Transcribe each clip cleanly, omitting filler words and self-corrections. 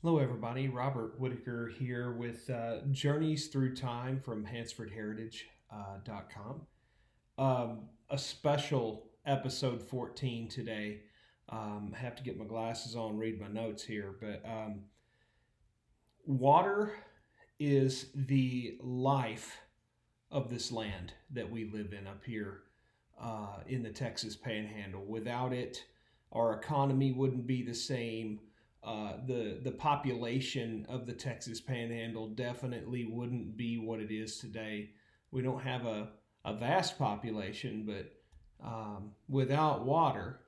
Hello, everybody. Robert Whitaker here with Journeys Through Time from HansfordHeritage.com. A special episode 14 today. Have to get my glasses on, read my notes here, but water is the life of this land that we live in up here in the Texas Panhandle. Without it, our economy wouldn't be the same. The population of the Texas Panhandle definitely wouldn't be what it is today. We don't have a vast population, but without water,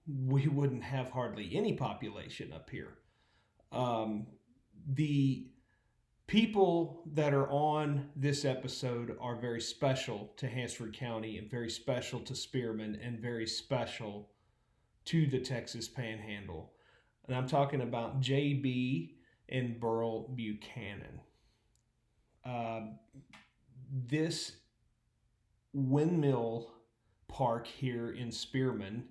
we wouldn't have hardly any population up here. The people that are on this episode are very special to Hansford County and very special to Spearman and very special to the Texas Panhandle. And I'm talking about JB and Burl Buchanan. This windmill park here in Spearman,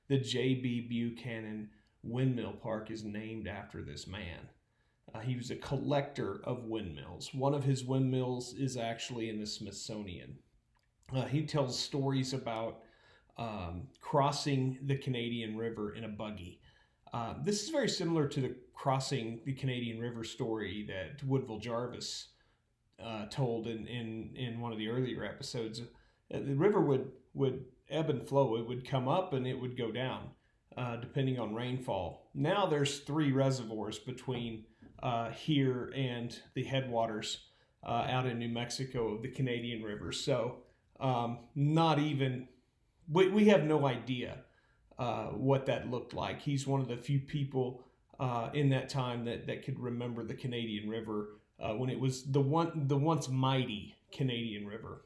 the JB Buchanan Windmill Park, is named after this man. He was a collector of windmills. One of his windmills is actually in the Smithsonian. He tells stories about crossing the Canadian River in a buggy. This is very similar to the crossing the Canadian River story that Woodville Jarvis told in one of the earlier episodes. The river would ebb and flow. It would come up and it would go down, depending on rainfall. Now there's 3 reservoirs between here and the headwaters out in New Mexico of the Canadian River. So not even, we have no idea what that looked like. He's one of the few people in that time that could remember the Canadian River when it was the once mighty Canadian River.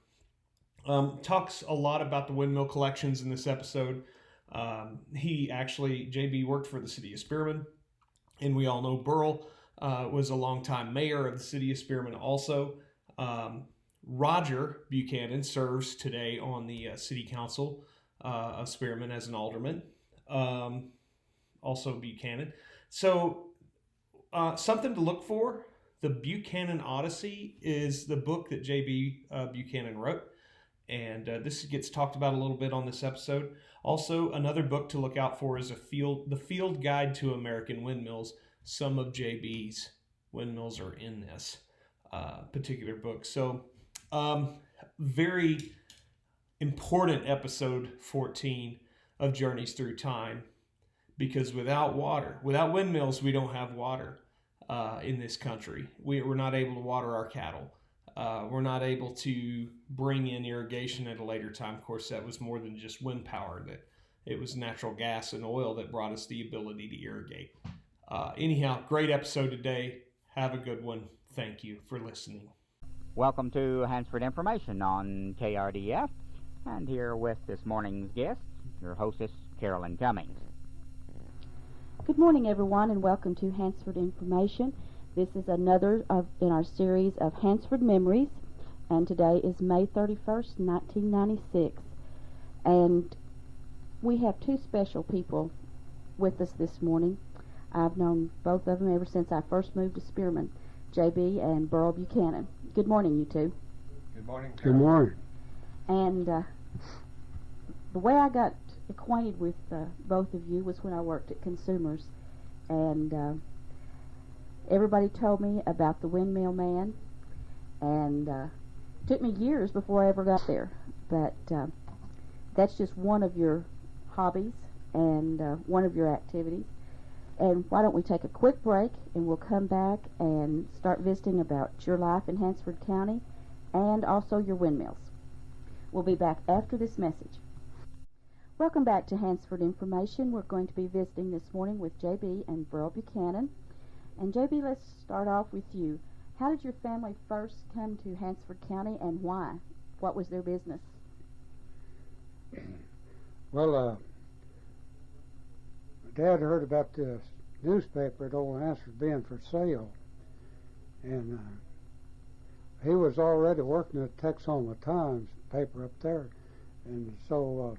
Talks a lot about the windmill collections in this episode. JB worked for the city of Spearman, and we all know Burl was a longtime mayor of the city of Spearman also. Roger Buchanan serves today on the city council of Spearman as an alderman, also Buchanan. So something to look for. The Buchanan Odyssey is the book that JB Buchanan wrote, and this gets talked about a little bit on this episode. Also, another book to look out for is the Field Guide to American Windmills. Some of JB's windmills are in this particular book. So very important episode 14 of Journeys Through Time, because without windmills, we don't have water in this country. We're not able to water our cattle. We're not able to bring in irrigation at a later time. Of course, that was more than just wind power. That it was natural gas and oil that brought us the ability to irrigate. Anyhow, great episode today. Have a good one. Thank you for listening. Welcome to Hansford Information on KRDF. And here with this morning's guest, your hostess, Carolyn Cummings. Good morning, everyone, and welcome to Hansford Information. This is another in our series of Hansford Memories, and today is May 31st, 1996. And we have 2 special people with us this morning. I've known both of them ever since I first moved to Spearman, JB and Burl Buchanan. Good morning, you 2. Good morning, Good Carol. morning. And the way I got acquainted with both of you was when I worked at Consumers, and everybody told me about the windmill man, and it took me years before I ever got there, but that's just one of your hobbies and one of your activities. And why don't we take a quick break, and we'll come back and start visiting about your life in Hansford County and also your windmills. We'll be back after this message. Welcome back to Hansford Information. We're going to be visiting this morning with JB and Burl Buchanan. And JB, let's start off with you. How did your family first come to Hansford County, and why? What was their business? Well, Dad heard about the newspaper at Old Hansford being for sale, and he was already working at Texoma Times paper up there, and so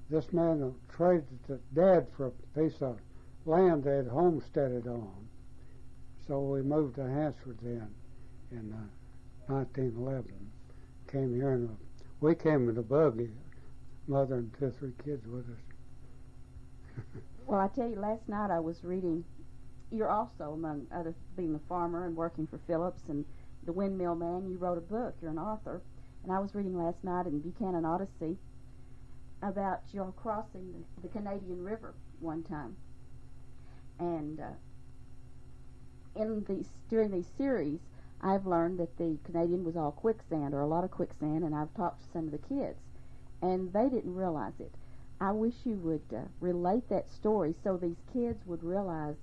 this man traded to Dad for a piece of land they'd homesteaded on. So we moved to Hansford then in 1911. Came here we came in a buggy, mother and 2 or 3 kids with us. Well, I tell you, last night I was reading. You're also, among other, being a farmer and working for Phillips and the Windmill Man. You wrote a book. You're an author, and I was reading last night in Buchanan Odyssey about your crossing the Canadian River one time, and during these series, I've learned that the Canadian was all quicksand, or a lot of quicksand, and I've talked to some of the kids, and they didn't realize it. I wish you would relate that story so these kids would realize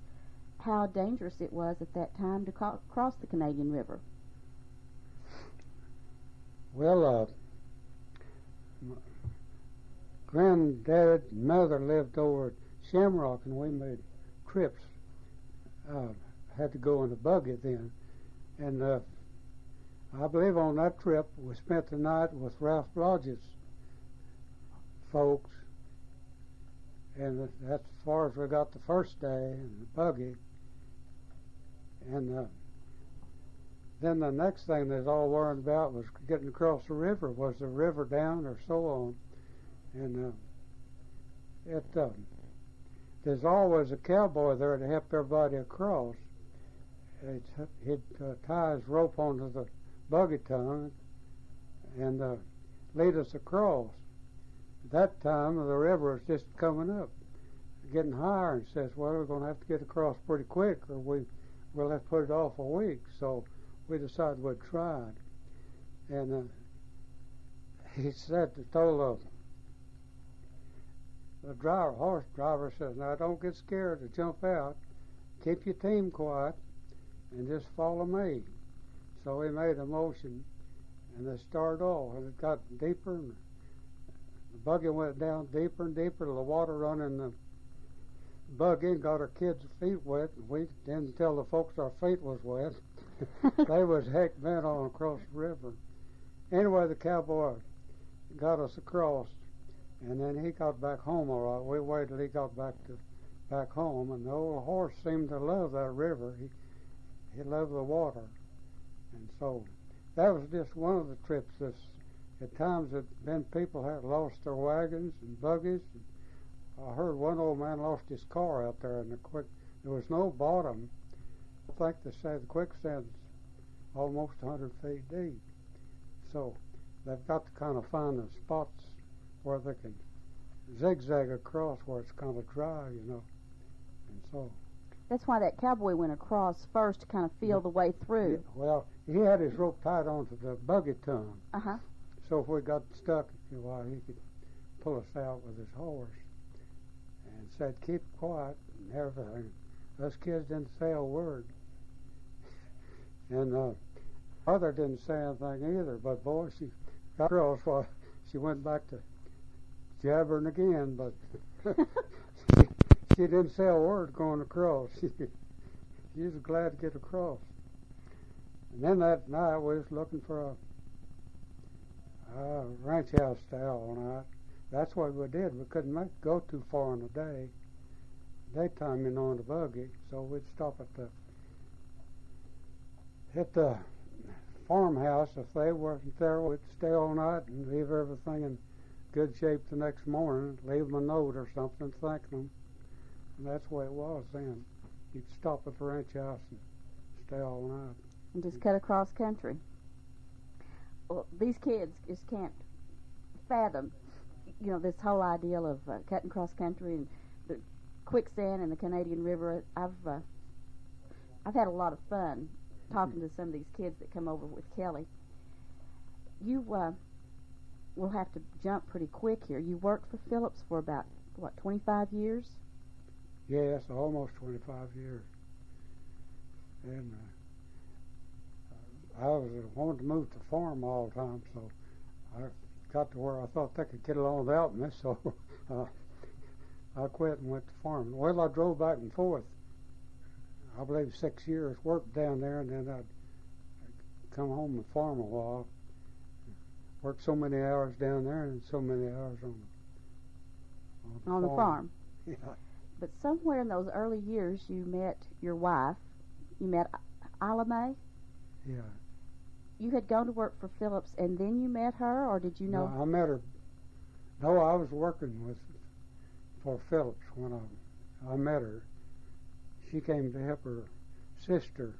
how dangerous it was at that time to cross the Canadian River. Well, Granddad and Mother lived over at Shamrock, and we made trips. Had to go in a buggy then. And I believe on that trip we spent the night with Ralph Blodgett's folks, and that's as far as we got the first day in the buggy. And then the next thing they was all worried about was getting across the river. Was the river down or so on? And there's always a cowboy there to help everybody across. He'd tie his rope onto the buggy tongue and lead us across. At that time, the river was just coming up, getting higher, and says, well, we're going to have to get across pretty quick, or we'll have to put it off a week. So we decided we'd try it. And he told the horse driver, says, now don't get scared to jump out. Keep your team quiet and just follow me. So we made a motion, and they started off, and it got deeper, and the buggy went down deeper and deeper till the water run in the buggy and got our kids' feet wet, and we didn't tell the folks our feet was wet. They was heck bent on across the river. Anyway, the cowboy got us across, and then he got back home all right. We waited till he got back home, and the old horse seemed to love that river. He loved the water. And so that was just one of the trips. At times people had lost their wagons and buggies. I heard one old man lost his car out there in the there was no bottom. I think they say the quicksand's almost 100 feet deep. So they've got to kind of find the spots where they can zigzag across where it's kind of dry, And so That's why that cowboy went across first to kind of feel the way through. Well, he had his rope tied onto the buggy tongue. Uh-huh. So if we got stuck, he could pull us out with his horse. And said, keep quiet and everything. Us kids didn't say a word. And Mother didn't say anything either, but boy, she got across while she went back to jabbering again, but she didn't say a word going across. She was glad to get across. And then that night we was looking for a ranch house style all night. That's what we did. We couldn't go too far in the daytime, in the buggy. So we'd stop at the farmhouse. If they weren't there, we'd stay all night and leave everything in good shape the next morning. Leave them a note or something, thanking them. And that's the way it was then. You'd stop at the ranch house and stay all night. And just cut across country. Well, these kids just can't fathom, this whole ideal of cutting across country and the quicksand and the Canadian River. I've had a lot of fun talking to some of these kids that come over with Kelly. You will have to jump pretty quick here. You worked for Phillips for about 25 years? Yes, almost 25 years. And I wanted to move to farm all the time, so I got to where I thought they could get along without me, so I quit and went to farm. Well, I drove back and forth, I believe 6 years, worked down there, and then I'd come home and farm a while. Worked so many hours down there and so many hours on the farm. Yeah. but somewhere in those early years you met your wife. You met Isla Mae. Yeah. You had gone to work for Phillips, and then you met her, or did you know? No, I met her. No, I was working for Phillips when I met her. She came to help her sister.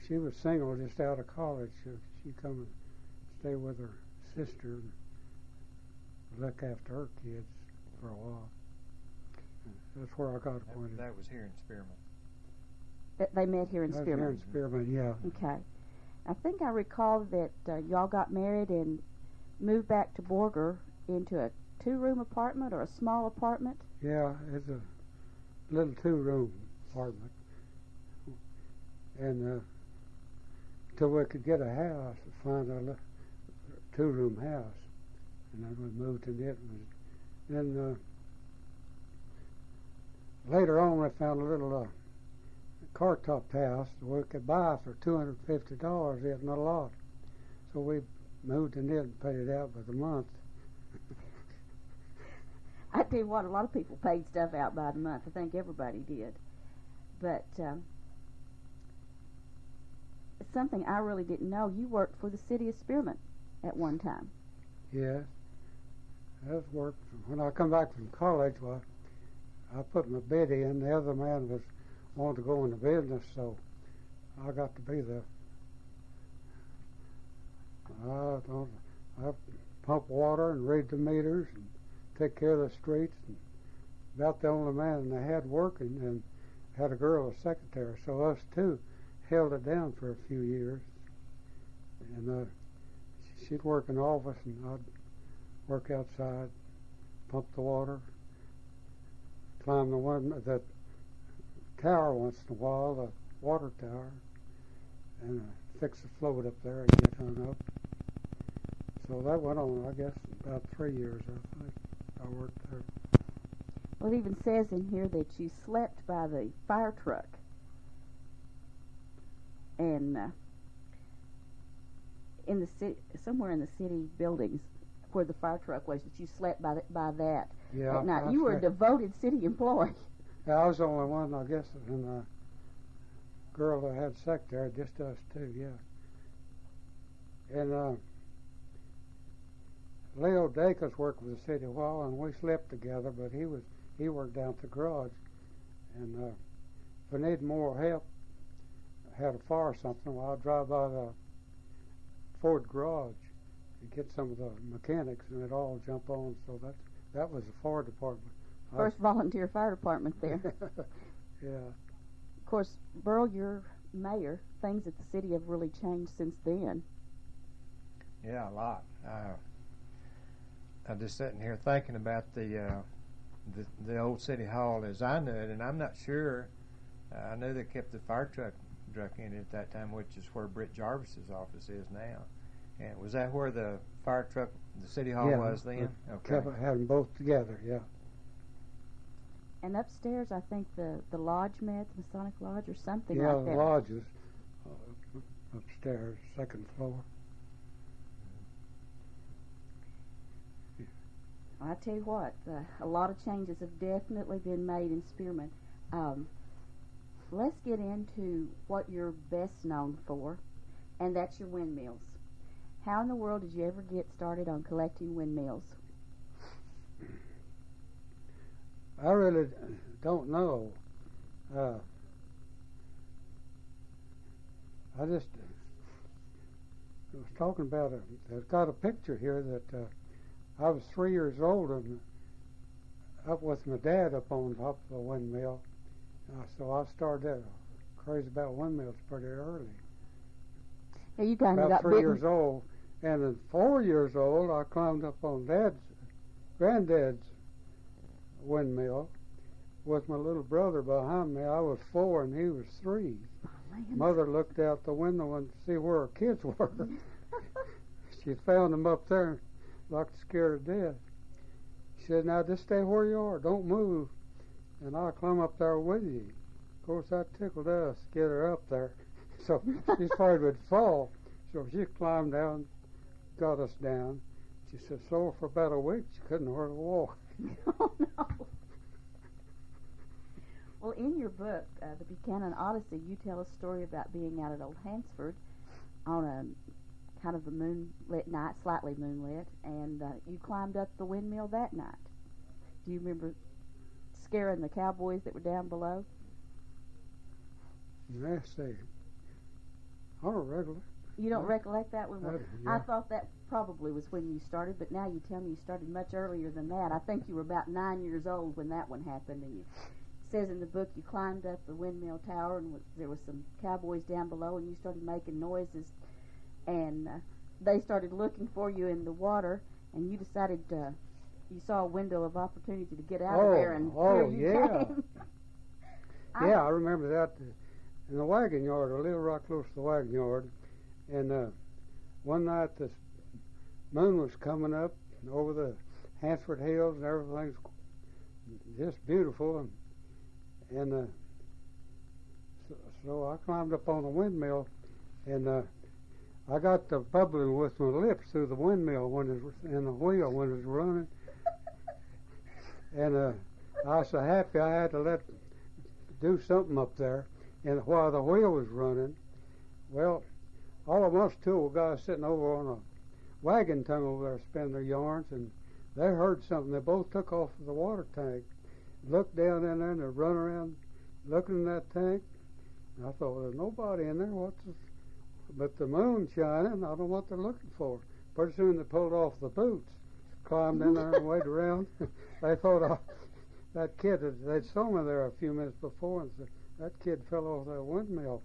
She was single, just out of college. So she come and stay with her sister and look after her kids for a while. That's where I got acquainted. That was here in Spearman. They met here in That was Spearman. here in Spearman, yeah. Okay. I think I recall that y'all got married and moved back to Borger into a 2-room apartment or a small apartment. Yeah, it's a little 2-room apartment. And till we could get a house, find a 2-room house. And then we moved in it. And then later on we found a little car-topped house that we could buy for $250. It's not a lot. So we moved in it and paid it out by the month. I tell you what, a lot of people paid stuff out by the month. I think everybody did. But something I really didn't know, you worked for the city of Spearman at one time. Yes, that's worked. When I come back from college, well, I put my bid in. The other man wanted to go into business, so I got to be the. I pump water and read the meters and take care of the streets. And about the only man I had working, and had a girl as secretary. So us two held it down for a few years. And she'd work in the office, and I'd work outside, pump the water, climb the tower once in a while, the water tower, and fix the float up there and get hung up. So that went on, I guess, about 3 years, I think. I worked there. Well, it even says in here that you slept by the fire truck. And in the city, somewhere in the city buildings where the fire truck was, that you slept by that Yeah, at night. I You were a slept. devoted city employee. Yeah, I was the only one, I guess, and the girl that had secretary, just us two, yeah. And Leo Dacus worked with the city a while, and we slept together, but he worked down at the garage. And if I need more help, had a fire or something, well, I'd drive by the Ford garage and get some of the mechanics, and they'd all jump on. So that was the fire department. First volunteer fire department there. Yeah. Of course, Burl, you're mayor. Things at the city have really changed since then. Yeah, a lot. I'm just sitting here thinking about the old city hall as I knew it, and I'm not sure. I know they kept the fire truck in it at that time, which is where Britt Jarvis's office is now. And was that where the fire truck, the city hall was then? Okay. Had them both together, yeah. And upstairs, I think the lodge met, the Masonic Lodge or something Yeah, like that. the lodge is upstairs, second floor. I tell you what, a lot of changes have definitely been made in Spearman. Let's get into what you're best known for, and that's your windmills. How in the world did you ever get started on collecting windmills? I really don't know. I just was talking about it. I've got a picture here that I was 3 years old and up with my dad up on top of a windmill. So I started crazy about windmills pretty early. Now you kind of About got 3 bitten. years old. And at 4 years old, I climbed up on granddad's windmill with my little brother behind me. I was 4 and he was 3. Mother looked out the window and see where her kids were. She found them up there like scared to death. She said, "Now just stay where you are, don't move, and I'll climb up there with you." Of course, that tickled us, get her up there. So she's afraid we'd fall. So she climbed down, got us down. She said, "So for about a week, she couldn't hardly walk." Oh, no. Well, in your book, The Buchanan Odyssey, you tell a story about being out at Old Hansford on a kind of a moonlit night, slightly moonlit, and you climbed up the windmill that night. Do you remember scaring the cowboys that were down below? Let's see. I don't recollect. You don't recollect that one? Well, yeah. I thought that probably was when you started, but now you tell me you started much earlier than that. I think you were about 9 years old when that one happened, and it says in the book you climbed up the windmill tower, and there was some cowboys down below, and you started making noises, and they started looking for you in the water, and you decided you saw a window of opportunity to get out of there, and here you came. Yeah, I remember that. In the wagon yard, I lived right close to the wagon yard, and one night the moon was coming up over the Hansford Hills, and everything's just beautiful, and so I climbed up on the windmill, and I got the bubbling with my lips through the windmill when it was in the wheel when it was running, and I was so happy I had to do something up there. And while the wheel was running, well, all of us two were guys sitting over on a wagon tongue over there spinning their yarns, and they heard something. They both took off the water tank, looked down in there, and they run around looking in that tank. And I thought, well, there's nobody in there. What's this? But the moon's shining. I don't know what they're looking for. Pretty soon they pulled off the boots, climbed in there and waited around. They thought that kid, they'd saw me there a few minutes before, and said, that kid fell off that windmill.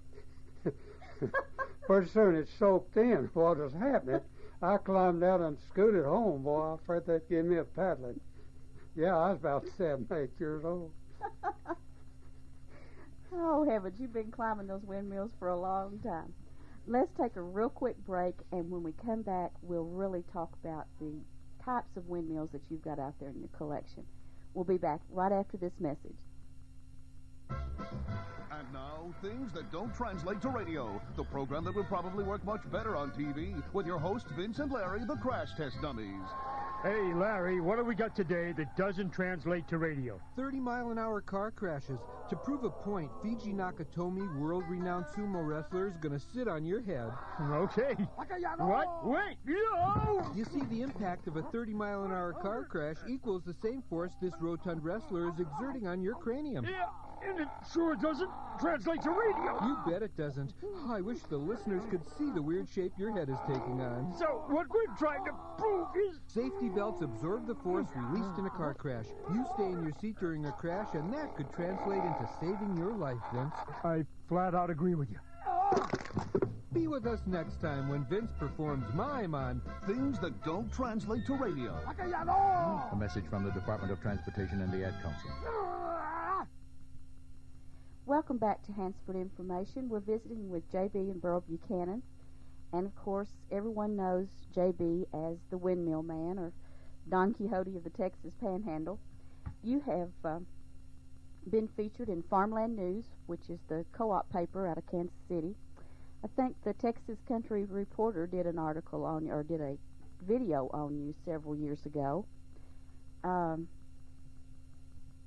Pretty soon it soaked in what was happening. I climbed out and scooted home, boy. I was afraid they'd give me a paddling. Yeah, I was about 7, 8 years old. Oh, heavens, you've been climbing those windmills for a long time. Let's take a real quick break, and when we come back, we'll really talk about the types of windmills that you've got out there in your collection. We'll be back right after this message. And now, things that don't translate to radio. The program that would probably work much better on TV with your host, Vince and Larry, the Crash Test Dummies. Hey, Larry, what do we got today that doesn't translate to radio? 30-mile-an-hour car crashes. To prove a point, Fiji Nakatomi, world-renowned sumo wrestler, is going to sit on your head. Okay. What? Wait! Yo! You see, the impact of a 30-mile-an-hour car crash equals the same force this rotund wrestler is exerting on your cranium. Yeah, and it sure doesn't translate to radio. You bet it doesn't. Oh, I wish the listeners could see the weird shape your head is taking on. So what we're trying to prove is... Safety belts absorb the force released in a car crash. You stay in your seat during a crash, and that could translate into saving your life, Vince. I flat out agree with you. Be with us next time when Vince performs mime on Things that don't translate to radio. A message from the Department of Transportation and the Ad Council. Welcome back to Hansford Information. We're visiting with JB and Burl Buchanan. And, of course, everyone knows JB as the Windmill Man, or Don Quixote of the Texas Panhandle. You have been featured in Farmland News, which is the co-op paper out of Kansas City. I think the Texas Country Reporter did an article on you, or did a video on you several years ago.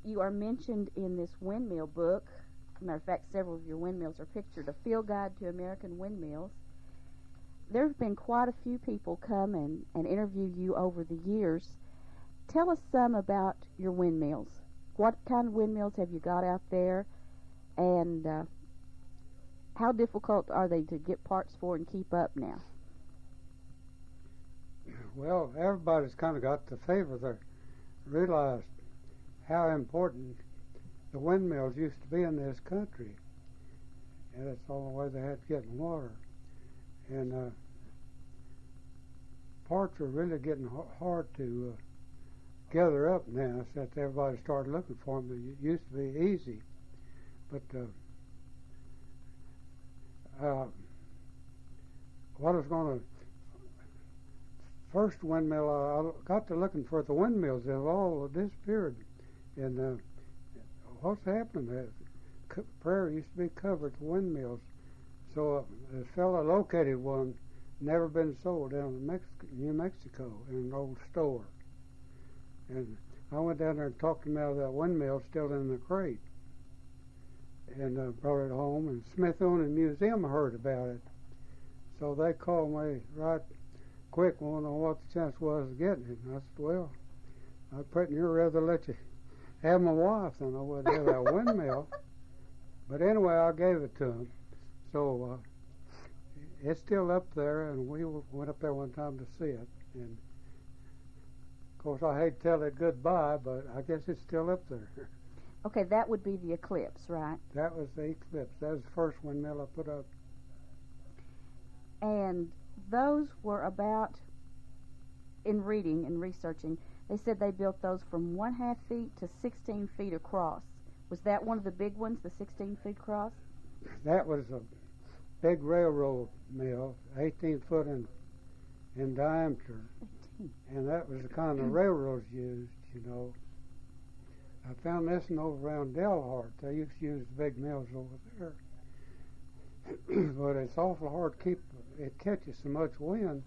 You are mentioned in this windmill book. As a matter of fact, several of your windmills are pictured. A Field Guide to American Windmills. There have been quite a few people come and interview you over the years. Tell us some about your windmills. What kind of windmills have you got out there, and how difficult are they to get parts for and keep up now? Well, everybody's kind of got the favor there. Realized how important the windmills used to be in this country, and that's the only way they had to get in water. And parts are really getting hard to gather up now since everybody started looking for them. It used to be easy, but what I was going to first windmill, I got to looking for the windmills. They've all disappeared, and what's happened? The prairie used to be covered with windmills. So this fellow located one, never been sold, down in New Mexico in an old store. And I went down there and talked him out of that windmill still in the crate. and brought it home. And Smithsonian Museum heard about it, so they called me right quick, wanting to know what the chance was of getting it. And I said, well, I'd pretty near rather let you have my wife than I would have that windmill. But anyway, I gave it to him. So it's still up there, and we went up there one time to see it. And of course, I hate to tell it goodbye, but I guess it's still up there. Okay, that would be the Eclipse, right? That was the Eclipse. That was the first windmill I put up. And those were about, in reading and researching, they said they built those from 1/2 feet to 16 feet across. Was that one of the big ones, the 16 feet across? That was a big railroad mill, 18 foot in diameter. 18. And that was the kind of railroads used, you know. I found this one over around Delhart. They used to use the big mills over there. But it's awful hard to keep. It catches so much wind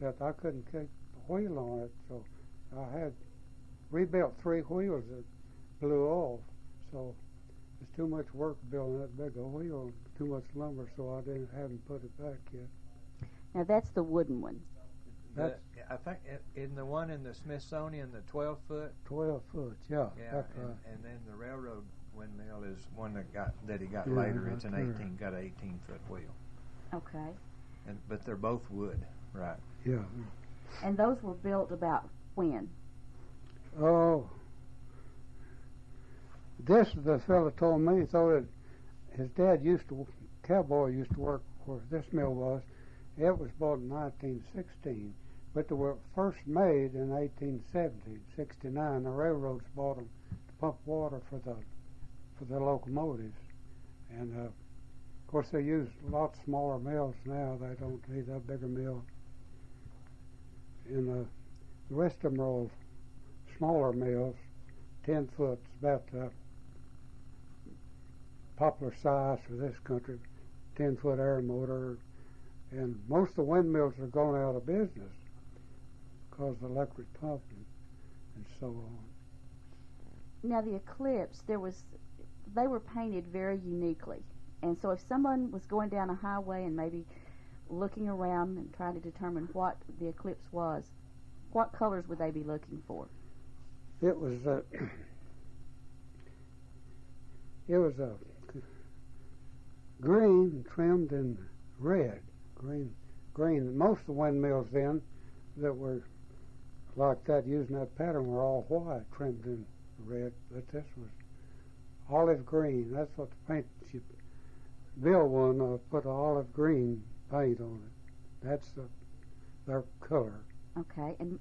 that I couldn't keep the wheel on it. So I had rebuilt 3 wheels that blew off. So it's too much work building that big a wheel, too much lumber, so I haven't put it back yet. Now that's the wooden one. I think in the one in the Smithsonian, the 12 foot. 12 foot, yeah. Yeah, and then the railroad windmill is one that he got later. It's got an 18-foot wheel. Okay. But they're both wood, right? Yeah. And those were built about when? Oh, this the fellow told me. He thought that his dad cowboy used to work where this mill was. It was bought in 1916, but they were first made in 1870, 69. The railroads bought them to pump water for the locomotives, and of course they use a lot smaller mills now. They don't need that bigger mill. And the rest of them are all smaller mills, 10 foot, about the popular size for this country, 10-foot air motor. And most of the windmills are going out of business because of the electric pump and so on. Now the Eclipse, they were painted very uniquely. And so if someone was going down a highway and maybe looking around and trying to determine what the Eclipse was, what colors would they be looking for? It was a green trimmed in red. Green. Most of the windmills then that were like that, using that pattern, were all white, trimmed in red. But this was olive green. That's what the paint. Bill one put olive green paint on it. That's their color. Okay, and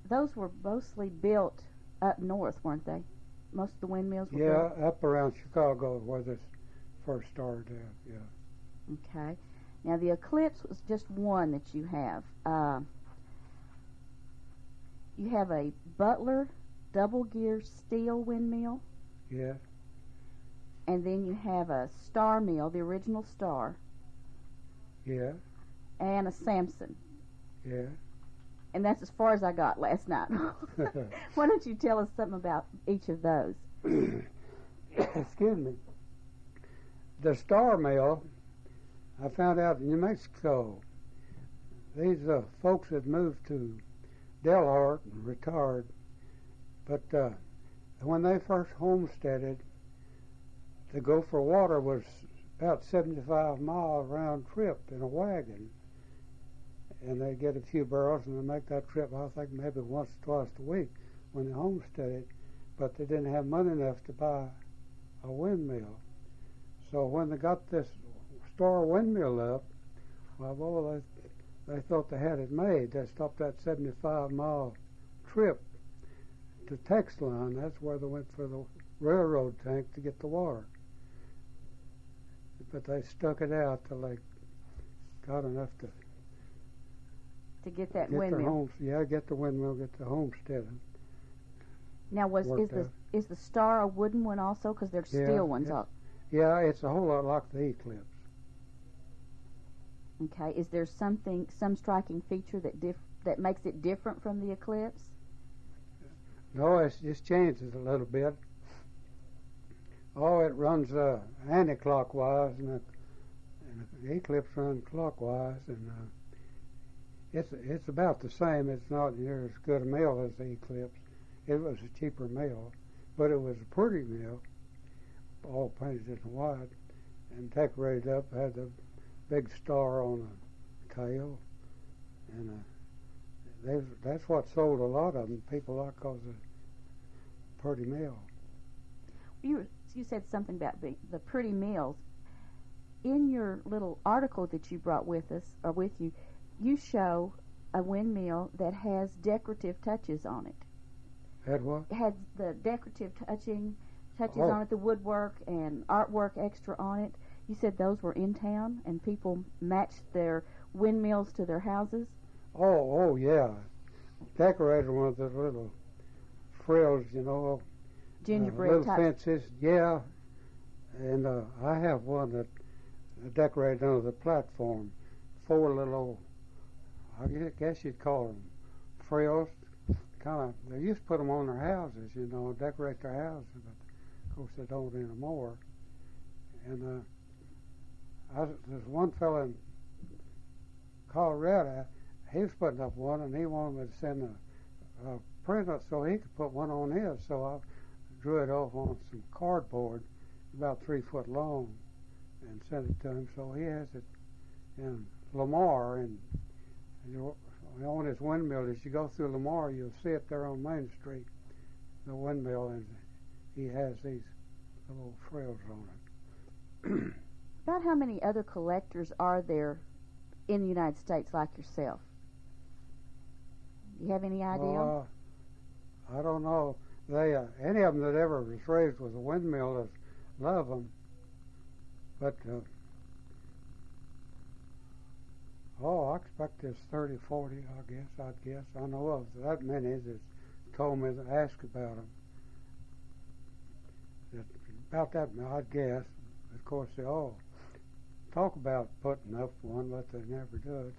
those were mostly built up north, weren't they? Most of the windmills were built? Yeah, up around Chicago where this first started out, yeah. Okay. Now, the Eclipse was just one that you have. You have a Butler double-gear steel windmill. Yeah. And then you have a Star mill, the original Star. Yeah. And a Samson. Yeah. And that's as far as I got last night. Why don't you tell us something about each of those? Excuse me. The Star mill, I found out in New Mexico. These folks had moved to Delhart and retired, but when they first homesteaded, to go for water was about 75-mile round trip in a wagon, and they get a few barrels and they make that trip, I think, maybe once or twice a week when they homesteaded, but they didn't have money enough to buy a windmill. So when they got this Star windmill up, well, they thought they had it made. They stopped that 75-mile trip to Texline. That's where they went for the railroad tank to get the water. But they stuck it out till they got enough to get that get windmill. Get the windmill, get the homesteading. Now, is the Star a wooden one also? Because they're steel ones. Yeah, it's a whole lot like the Eclipse. Okay. Is there some striking feature that makes it different from the Eclipse? No, it just changes a little bit. Oh, it runs anti-clockwise, and the eclipse runs clockwise, and it's about the same. It's not near as good a mill as the eclipse. It was a cheaper mill, but it was a pretty mill, all painted in white and decorated up. Had a big star on the tail, and that's what sold a lot of them. People like cause it's a pretty mill. You said something about the pretty mills. In your little article that you brought with us, or with you, you show a windmill that has decorative touches on it. Had what? It had the decorative touches on it, the woodwork and artwork extra on it. You said those were in town, and people matched their windmills to their houses? Oh, yeah. Decorated one with the little frills, Gingerbread little type. fences, yeah. And I have one that decorated under the platform. 4 little, I guess you'd call them frills. They used to put them on their houses, decorate their houses, but of course they don't anymore. And there's one fellow in Colorado, he was putting up one, and he wanted me to send a printout so he could put one on his. So I drew it off on some cardboard about 3 foot long and sent it to him. So he has it in Lamar, and on his windmill, as you go through Lamar, you'll see it there on Main Street, the windmill, and he has these little frills on it. About how many other collectors are there in the United States like yourself? You have any idea? I don't know. They any of them that ever was raised with a windmill love them, but I expect there's 30, 40. I'd guess. I know of that many that told me to ask about them. About that, I'd guess. Of course, they all talk about putting up one, but they never do it.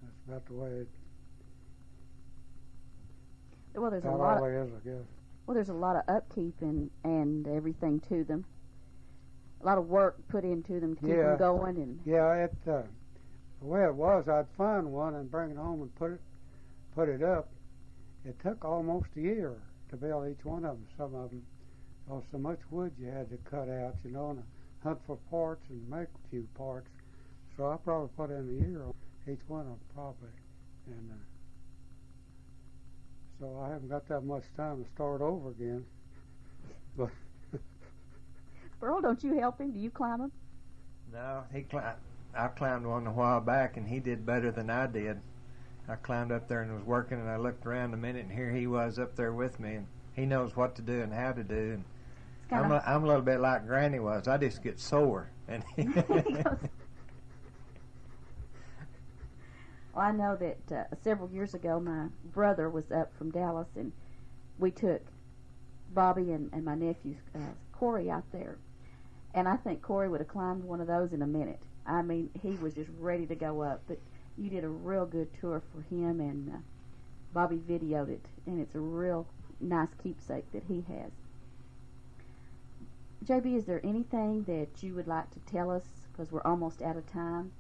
That's about the way it. Well, there's a About lot. all there is, I guess. Well, there's a lot of upkeep and everything to them. A lot of work put into them to keep them going. And yeah, the way it was, I'd find one and bring it home and put it up. It took almost a year to build each one of them. Some of them, so much wood you had to cut out, and hunt for parts and make a few parts. So I probably put in a year on each one of them, probably. And so I haven't got that much time to start over again. But Burl, don't you help him? Do you climb him? No, I climbed one a while back, and he did better than I did. I climbed up there and was working, and I looked around a minute, and here he was up there with me, and he knows what to do and how to do. And I'm a little bit like Granny was. I just get sore. And Well, I know that several years ago my brother was up from Dallas, and we took Bobby and my nephew Corey out there. And I think Corey would have climbed one of those in a minute. I mean, he was just ready to go up. But you did a real good tour for him, and Bobby videoed it, and it's a real nice keepsake that he has. JB, is there anything that you would like to tell us, because we're almost out of time,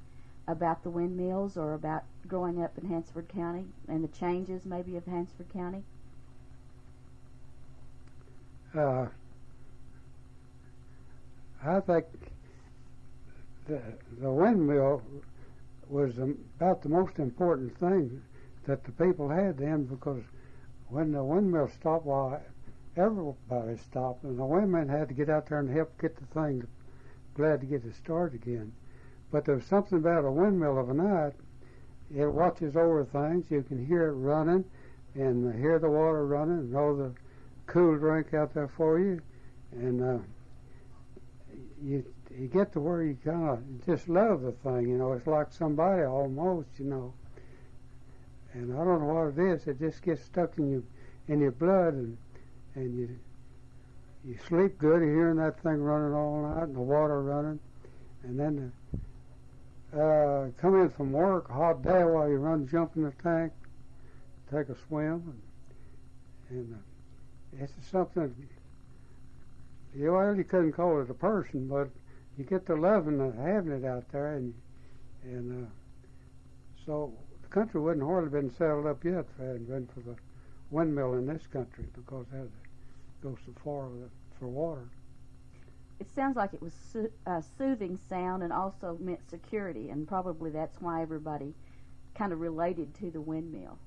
about the windmills or about growing up in Hansford County and the changes maybe of Hansford County? I think the windmill was about the most important thing that the people had then, because when the windmill stopped, everybody stopped, and the women had to get out there and help get the thing glad to get it started again. But there was something about a windmill of a night. It watches over things. You can hear it running and hear the water running and know the cool drink out there for you. And you get to where you kind of just love the thing, It's like somebody almost, And I don't know what it is. It just gets stuck in your blood, and you sleep good hearing that thing running all night and the water running. And then come in from work, a hot day, while you jump in the tank, take a swim, and it's something you couldn't call it a person, but you get to loving having it out there, and so the country wouldn't hardly been settled up yet if it hadn't been for the windmill in this country, because it had to go so far with it for water. It sounds like it was a soothing sound and also meant security, and probably that's why everybody kind of related to the windmill.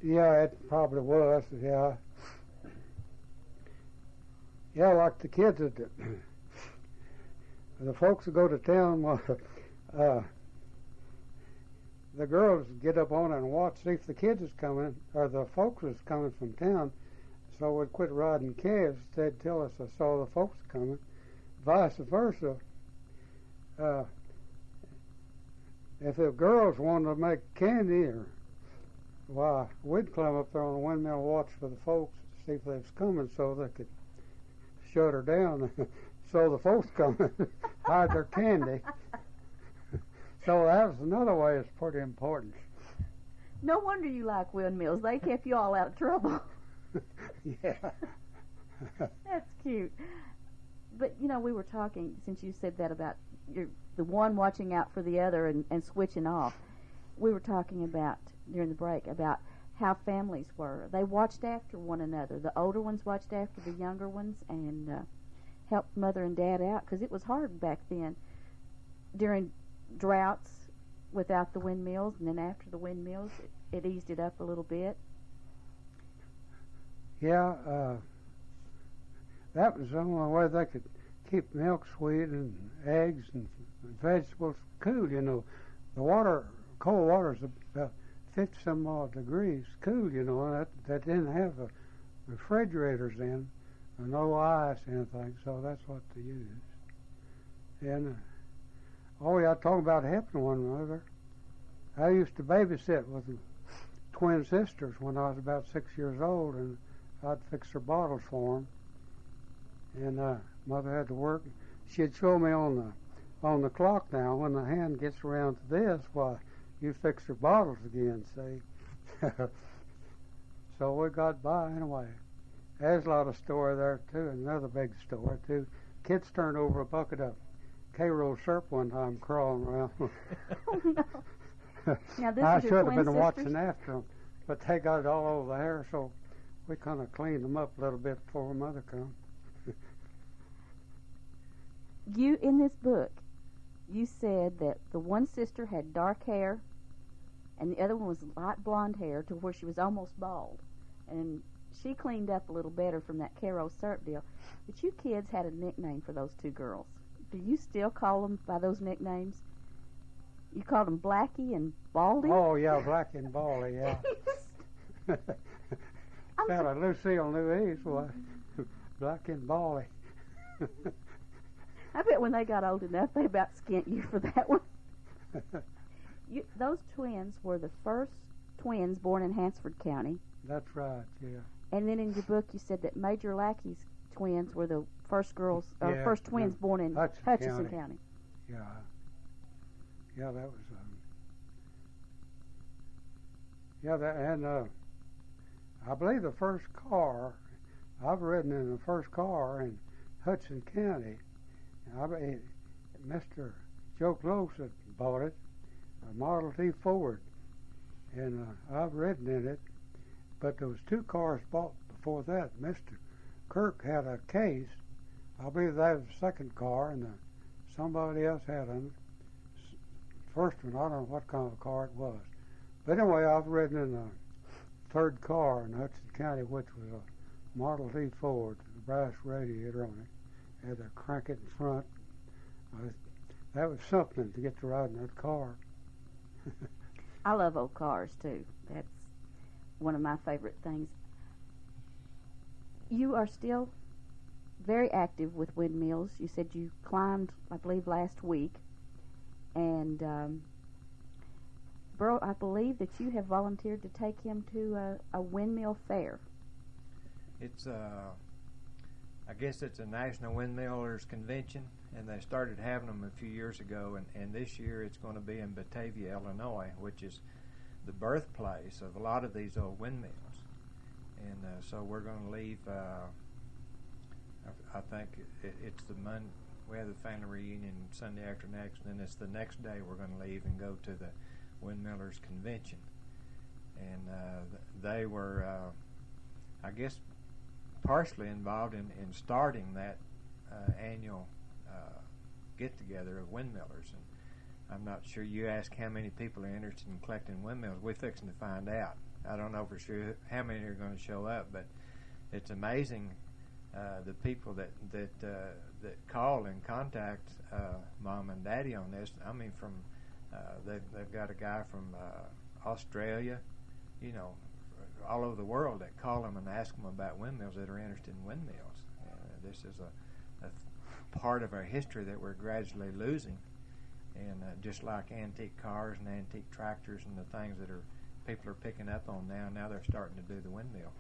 Yeah, it probably was, yeah. Yeah, like the kids, the folks that go to town, the girls get up on it and watch, see if the kids is coming, or the folks is coming from town, so we'd quit riding calves. They'd tell us I saw the folks coming. Vice versa. If the girls wanted to make candy, or why, we'd climb up there on the windmill and watch for the folks to see if they was coming, so they could shut her down. So the folks coming, hide their candy. So that was another way. It's pretty important. No wonder you like windmills. They kept you all out of trouble. Yeah. That's cute. But, you know, we were talking, since you said that about the one watching out for the other and switching off, we were talking about, during the break, about how families were. They watched after one another. The older ones watched after the younger ones and helped Mother and Dad out, because it was hard back then during droughts without the windmills, and then after the windmills, it eased it up a little bit. Yeah, that was the only way they could keep milk sweet and eggs and vegetables cool. You know, the water, cold water is about 50-some odd degrees cool. You know, and that didn't have refrigerators then, or no ice or anything. So that's what they used. And oh yeah, talking about helping one another. I used to babysit with twin sisters when I was about 6 years old, and I'd fix their bottles for them. And Mother had to work. She'd show me on the clock now, when the hand gets around to this, why, you fix your bottles again, see. So we got by anyway. There's a lot of story there too, another big story too. Kids turned over a bucket of K-roll syrup one time crawling around. Oh, no. Now, this I is your should have twin been sisters? watching after them, but they got it all over the hair, so we kind of cleaned them up a little bit before Mother come. You, in this book, you said that the one sister had dark hair and the other one was light blonde hair to where she was almost bald. And she cleaned up a little better from that K-roll syrup deal. But you kids had a nickname for those two girls. Do you still call them by those nicknames? You called them Blackie and Baldy? Oh, yeah, Blackie and Baldy, yeah. Fella Lucille knew these, why, Blackie and Baldy. I bet when they got old enough, they about skint you for that one. Those twins were the first twins born in Hansford County. That's right, yeah. And then in your book, you said that Major Lackey's twins were the first girls, or first twins born in Hutchinson County. Yeah. Yeah, that was, I believe the first car, I've ridden in the first car in Hudson County. Mr. Joe Close had bought it, a Model T Ford, and I've ridden in it, but there was two cars bought before that. Mr. Kirk had a Case, I believe that was the second car, and somebody else had a first one. I don't know what kind of a car it was. But anyway, I've ridden in the third car in Hudson County, which was a Model T Ford, with a brass radiator on it. Had to crank it in front. That was something to get to ride in that car. I love old cars too. That's one of my favorite things. You are still very active with windmills. You said you climbed, I believe, last week. And Burl, I believe that you have volunteered to take him to a windmill fair. It's I guess it's a National Windmillers Convention, and they started having them a few years ago, and this year it's going to be in Batavia, Illinois, which is the birthplace of a lot of these old windmills. And so we're going to leave I think it's the Monday. We have the family reunion Sunday after next, and then it's the next day we're going to leave and go to the Windmillers Convention. And they were, I guess, partially involved in starting that annual get-together of windmillers. And I'm not sure. You ask how many people are interested in collecting windmills. We're fixing to find out. I don't know for sure how many are going to show up, but it's amazing the people that call and contact Mom and Daddy on this. I mean, from they've got a guy from Australia, you know, all over the world that call them and ask them about windmills that are interested in windmills. This is a part of our history that we're gradually losing, and just like antique cars and antique tractors and the things that people are picking up on now they're starting to do the windmill.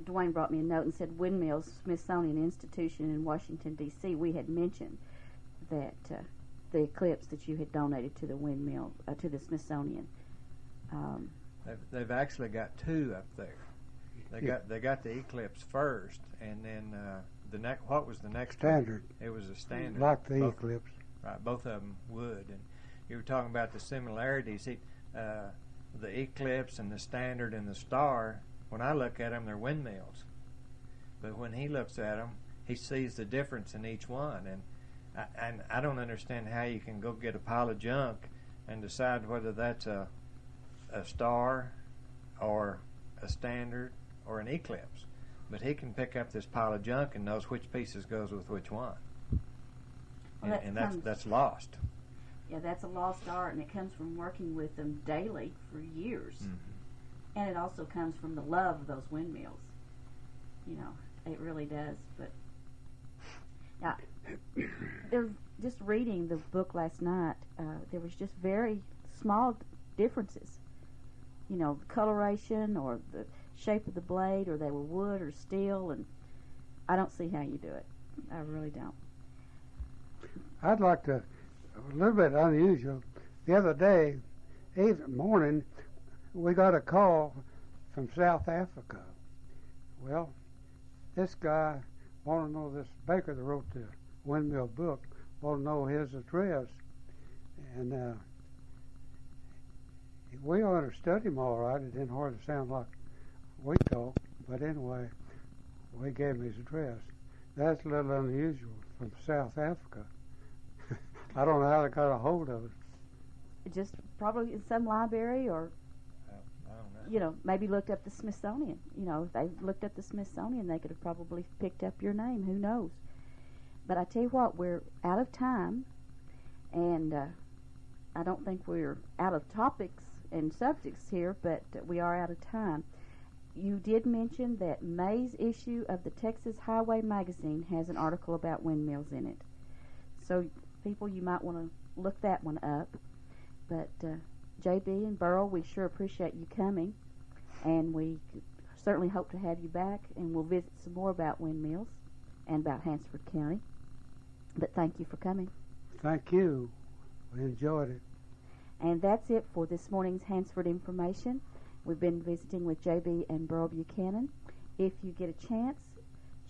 Dwayne brought me a note and said Windmills, Smithsonian Institution in Washington, D.C. We had mentioned that the eclipse that you had donated to the windmill, to the Smithsonian. They've actually got two up there. They got the eclipse first, and then what was the next standard? One? It was a standard. Like the eclipse. Right, both of them would. And you were talking about the similarities. The eclipse and the standard and the star, when I look at them, they're windmills. But when he looks at them, he sees the difference in each one. And I don't understand how you can go get a pile of junk and decide whether that's a star or a standard or an eclipse. But he can pick up this pile of junk and knows which pieces goes with which one. Well, and that's lost. Yeah, that's a lost art, and it comes from working with them daily for years. Mm-hmm. And it also comes from the love of those windmills. You know, it really does. But now, just reading the book last night, there was just very small differences. You know, the coloration or the shape of the blade, or they were wood or steel, and I don't see how you do it. I really don't. I'd like to, a little bit unusual, the other day, morning, we got a call from South Africa. Well, this guy wanted to know, this baker that wrote the windmill book, wanted to know his address. And we understood him all right. It didn't hardly sound like we talked, but anyway, we gave him his address. That's a little unusual from South Africa. I don't know how they got a hold of it. Just probably in some library, or I don't know. You know, maybe looked up the Smithsonian. You know, if they looked up the Smithsonian, they could have probably picked up your name. Who knows? But I tell you what, we're out of time, and I don't think we're out of topics and subjects here, but we are out of time. You did mention that May's issue of the Texas Highway Magazine has an article about windmills in it. So, people, you might want to look that one up. But JB and Burl, we sure appreciate you coming, and we certainly hope to have you back, and we'll visit some more about windmills and about Hansford County. But thank you for coming. Thank you. We enjoyed it. And that's it for this morning's Hansford Information. We've been visiting with JB and Burl Buchanan. If you get a chance,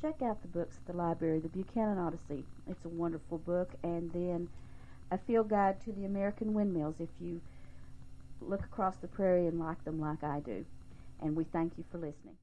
check out the books at the library, The Buchanan Odyssey. It's a wonderful book. And then A Field Guide to the American Windmills if you look across the prairie and like them like I do. And we thank you for listening.